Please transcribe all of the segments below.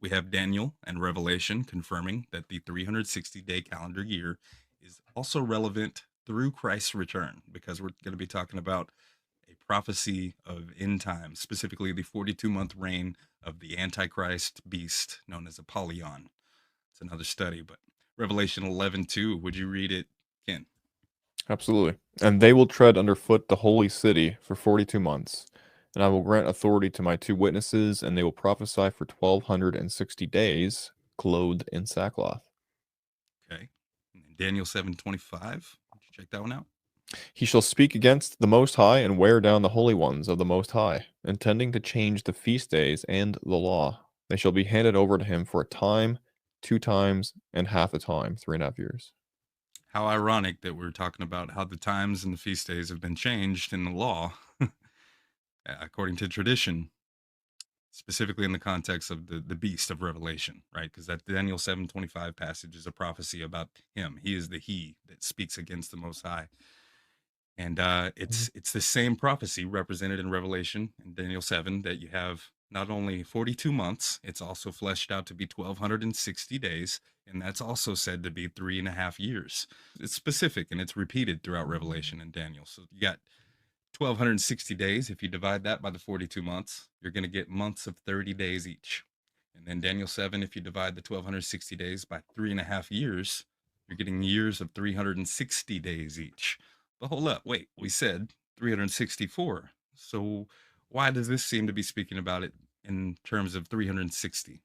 We have Daniel and Revelation confirming that the 360-day calendar year is also relevant through Christ's return, because we're going to be talking about a prophecy of end times, specifically the 42-month reign of the Antichrist beast known as Apollyon. It's another study, but Revelation 11:2, would you read it, Ken? Absolutely. And they will tread underfoot the holy city for 42 months. And I will grant authority to my two witnesses, and they will prophesy for 1260 days, clothed in sackcloth. Okay. And Daniel 7:25. Did you check that one out? He shall speak against the Most High and wear down the holy ones of the Most High, intending to change the feast days and the law. They shall be handed over to him for a time, 2 times, and half a time, 3.5 years. How ironic that we're talking about how the times and the feast days have been changed in the law, according to tradition, specifically in the context of the beast of Revelation, right? Because that Daniel 7:25 passage is a prophecy about him. He is the he that speaks against the Most High. And it's the same prophecy represented in Revelation and Daniel 7, that you have not only 42 months, it's also fleshed out to be 1260 days, and that's also said to be 3.5 years. It's specific and it's repeated throughout Revelation and Daniel. So you got 1260 days. If you divide that by the 42 months, you're going to get months of 30 days each. And then Daniel 7, if you divide the 1260 days by 3.5 years, you're getting years of 360 days each. But hold up, wait, we said 364. So why does this seem to be speaking about it in terms of 360?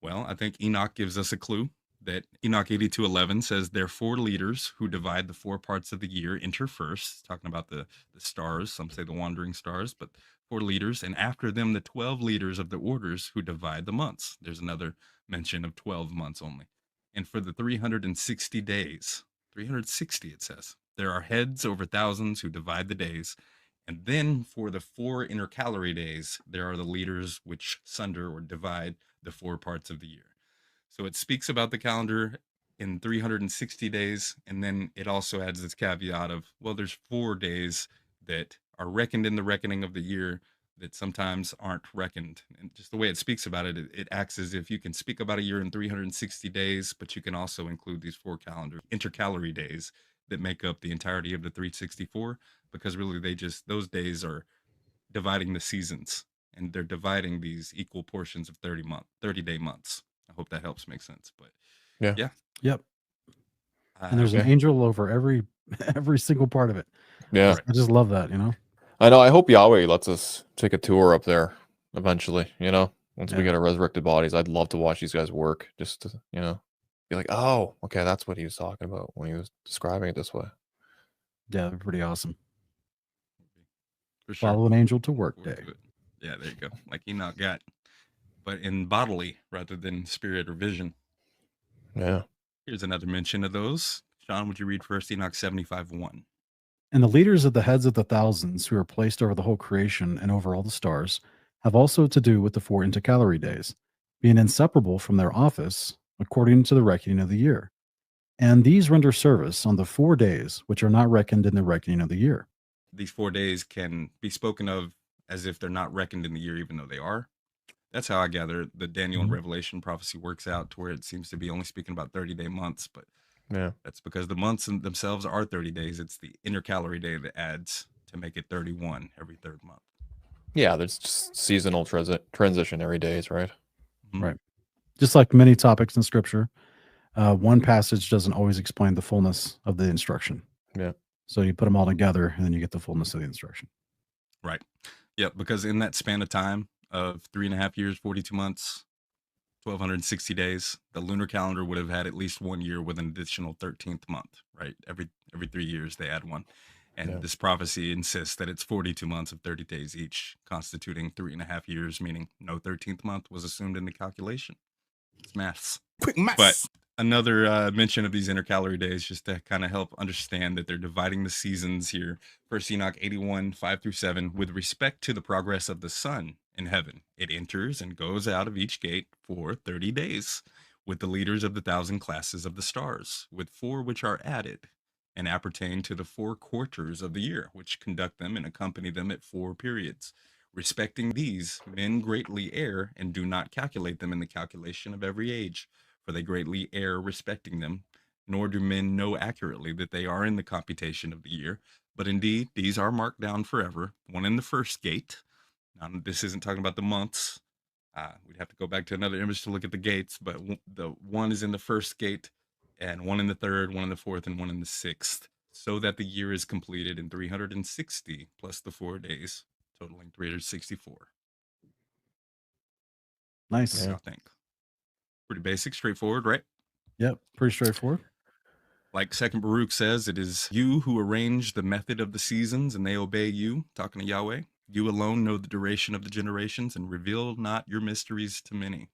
Well, I think Enoch gives us a clue that Enoch 82:11 says there are four leaders who divide the four parts of the year enter first, talking about the stars, some say the wandering stars, but four leaders, and after them the 12 leaders of the orders who divide the months. There's another mention of 12 months only. And for the 360 days, 360 it says, there are heads over thousands who divide the days. And then for the four intercalary days, there are the leaders which sunder or divide the four parts of the year. So it speaks about the calendar in 360 days. And then it also adds this caveat of, well, there's 4 days that are reckoned in the reckoning of the year that sometimes aren't reckoned. And just the way it speaks about it, it acts as if you can speak about a year in 360 days, but you can also include these four calendar intercalary days that make up the entirety of the 364, because really those days are dividing the seasons, and they're dividing these equal portions of 30-day months. I hope that helps make sense. But Yeah. yeah, Yep. And there's an Yeah. angel over every single part of it. Yeah. I just love that, you know? I know. I hope Yahweh lets us take a tour up there eventually, once we Yeah. get our resurrected bodies. I'd love to watch these guys work, just to, be like, oh, okay, that's what he was talking about when he was describing it this way. Yeah, they're pretty awesome. for sure. Follow an angel to Look work forward day. to it. Yeah, there you go. Like Enoch got, but in bodily rather than spirit or vision. Yeah. Here's another mention of those. Sean, would you read first Enoch 75:1? And the leaders of the heads of the thousands who are placed over the whole creation and over all the stars have also to do with the four intercalary days, being inseparable from their office according to the reckoning of the year. And these render service on the 4 days which are not reckoned in the reckoning of the year. These 4 days can be spoken of as if they're not reckoned in the year, even though they are. That's how I gather the Daniel and Mhm. Revelation prophecy works out, to where it seems to be only speaking about 30-day months, but Yeah. that's because the months themselves are 30 days. It's the intercalary day that adds to make it 31 every third month. Yeah, there's just seasonal transitionary days, right? Mhm. Right. Just like many topics in scripture, one passage doesn't always explain the fullness of the instruction. Yeah. So you put them all together and then you get the fullness of the instruction. Right. Yeah, because in that span of time of 3.5 years, 42 months, 1,260 days, the lunar calendar would have had at least 1 year with an additional 13th month, right? Every 3 years they add one. And Yeah. this prophecy insists that it's 42 months of 30 days each, constituting 3.5 years, meaning no 13th month was assumed in the calculation. It's maths. Quick maths. But another mention of these intercalary days, just to kind of help understand that they're dividing the seasons here. First Enoch 81:5-7, with respect to the progress of the sun in heaven, it enters and goes out of each gate for 30 days, with the leaders of the 1,000 classes of the stars, with four which are added, and appertain to the 4 quarters of the year, which conduct them and accompany them at 4 periods, Respecting these, men greatly err and do not calculate them in the calculation of every age, for they greatly err respecting them, nor do men know accurately that they are in the computation of the year. But indeed, these are marked down forever, one in the first gate. Now, this isn't talking about the months. We'd have to go back to another image to look at the gates, but the one is in the first gate, and one in the third, one in the fourth, and one in the sixth, so that the year is completed in 360 plus the 4 days, totaling 364. What do Nice. Yeah. y'all think? Pretty basic, straightforward, right? Yep. Pretty straightforward. Like Second Baruch says, it is you who arrange the method of the seasons, and they obey you, talking to Yahweh. You alone know the duration of the generations, and reveal not your mysteries to many.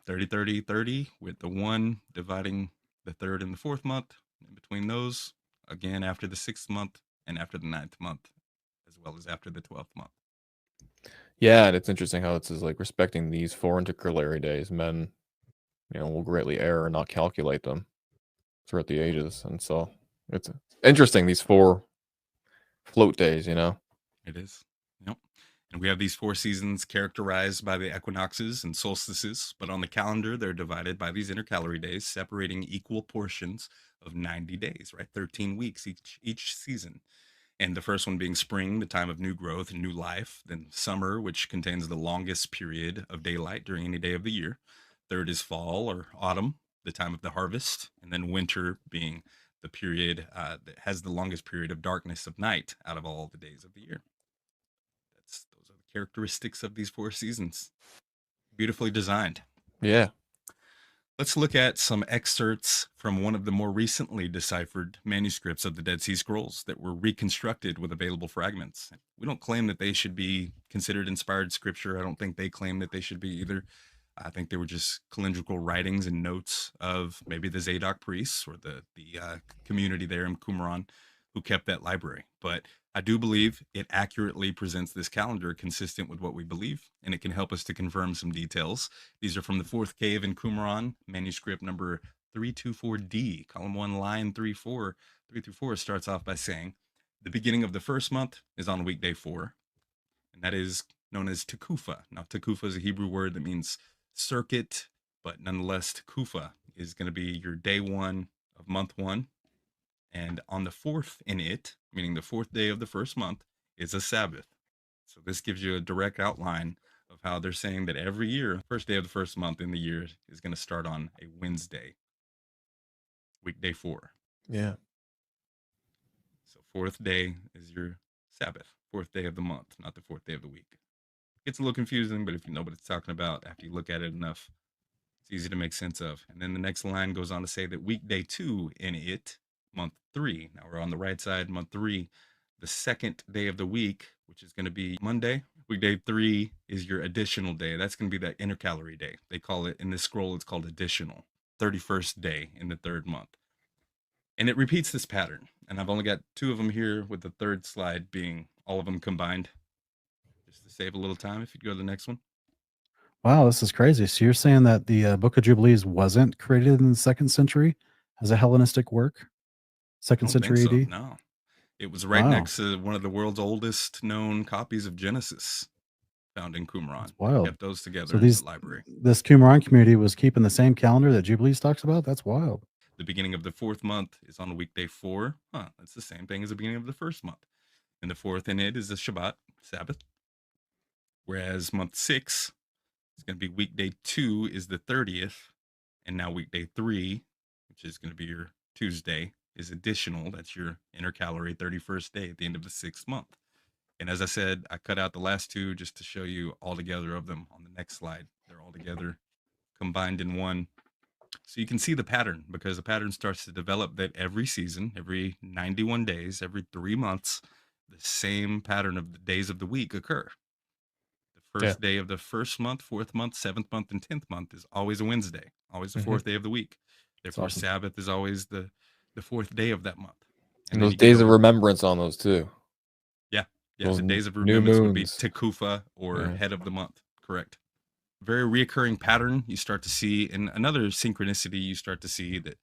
30, 30, 30, with the one dividing the third and the fourth month. In between those, again after the 6th month and after the 9th month, as well as after the 12th month. Yeah, and it's interesting how it says like respecting these 4 intercalary days, men, will greatly err and not calculate them throughout the ages. And so it's interesting, these 4 float days, It is. Yep. And we have these 4 seasons characterized by the equinoxes and solstices, but on the calendar, they're divided by these intercalary days, separating equal portions of 90 days, right? 13 weeks each season. And the first one being spring, the time of new growth and new life. Then summer, which contains the longest period of daylight during any day of the year. Third is fall or autumn, the time of the harvest. And then winter being the period that has the longest period of darkness of night out of all the days of the year. Those are the characteristics of these 4 seasons. Beautifully designed. Yeah. Let's look at some excerpts from one of the more recently deciphered manuscripts of the Dead Sea Scrolls that were reconstructed with available fragments. We don't claim that they should be considered inspired scripture. I don't think they claim that they should be either. I think they were just calendrical writings and notes of maybe the Zadok priests or the community there in Qumran who kept that library. But I do believe it accurately presents this calendar consistent with what we believe, and it can help us to confirm some details. These are from the 4th cave in Qumran, manuscript number 324D, column 1, line 3 through 4 starts off by saying, the beginning of the first month is on weekday 4, and that is known as Tekufa. Now, Tekufa is a Hebrew word that means circuit, but nonetheless, Tekufa is going to be your day 1 of month 1. And on the 4th in it, meaning the 4th day of the first month, is a Sabbath. So this gives you a direct outline of how they're saying that every year, first day of the first month in the year is going to start on a Wednesday, weekday 4. Yeah. So 4th day is your Sabbath, 4th day of the month, not the 4th day of the week. It's a little confusing, but if you know what it's talking about, after you look at it enough, it's easy to make sense of. And then the next line goes on to say that weekday 2 in it, month 3. Now we're on the right side, month 3, the 2nd day of the week, which is going to be Monday. Weekday 3 is your additional day. That's going to be that intercalary day. They call it, in this scroll, it's called additional, 31st day in the 3rd month. And it repeats this pattern. And I've only got 2 of them here, with the 3rd slide being all of them combined. Just to save a little time, if you go to the next one. Wow, this is crazy. So you're saying that the Book of Jubilees wasn't created in the 2nd century as a Hellenistic work? I 2nd don't think century so, AD? no. It was right Wow, next to one of the world's oldest known copies of Genesis found in that's Qumran. wild. Kept those So together in the these library. this Qumran community was keeping the same calendar that Jubilees talks about? That's wild. The beginning of the 4th month is on weekday 4. That's the same thing as the beginning of the 1st month. And the 4th in it is the Shabbat, Sabbath. Whereas month 6 is going to be weekday 2 is the 30th. And now weekday 3, which is going to be your Tuesday, is additional. That's your intercalary 31st day at the end of the 6th month. And as I said, I cut out the last 2 just to show you all together of them on the next slide. They're all together combined in one. So you can see the pattern, because the pattern starts to develop that every season, every 91 days, every 3 months, the same pattern of the days of the week occur. The Yeah. first day of the 1st month, 4th month, 7th month, and 10th month is always a Wednesday, always the 4th day of the week. Therefore, awesome. Sabbath is always the 4th day of that month. And then those you get days of over, remembrance on those too. yeah. Those So days of new remembrance would be moons. Tekufa or Yeah. head of the month. Correct. Very reoccurring pattern you start to see. And another synchronicity you start to see that,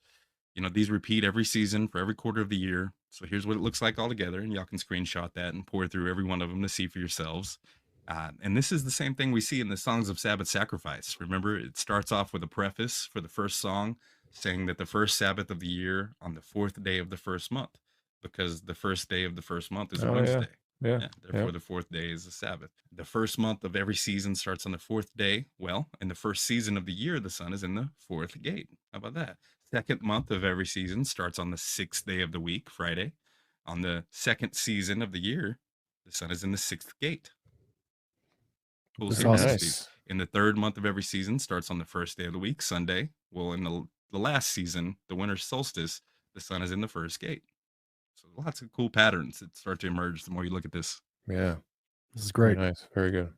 these repeat every season for every quarter of the year. So here's what it looks like all together. And y'all can screenshot that and pour through every one of them to see for yourselves. And this is the same thing we see in the songs of Sabbath sacrifice. Remember, it starts off with a preface for the first song saying that the first Sabbath of the year on the fourth day of the first month, because the first day of the first month is a Oh yeah. Wednesday. Yeah. Yeah, Yeah. therefore the fourth day is the Sabbath. The first month of every season starts on the fourth day. Well, in the first season of the year, the sun is in the fourth gate. How about that? Second month of every season starts on the sixth day of the week, Friday. On the second season of the year, the sun is in the sixth gate. Cool That's Very awesome. synchronicities. nice. In the third month of every season starts on the first day of the week, Sunday. Well, in the last season, the winter solstice, the sun is in the first gate. So lots of cool patterns that start to emerge the more you look at this. Yeah. This is Very great. nice. Very good.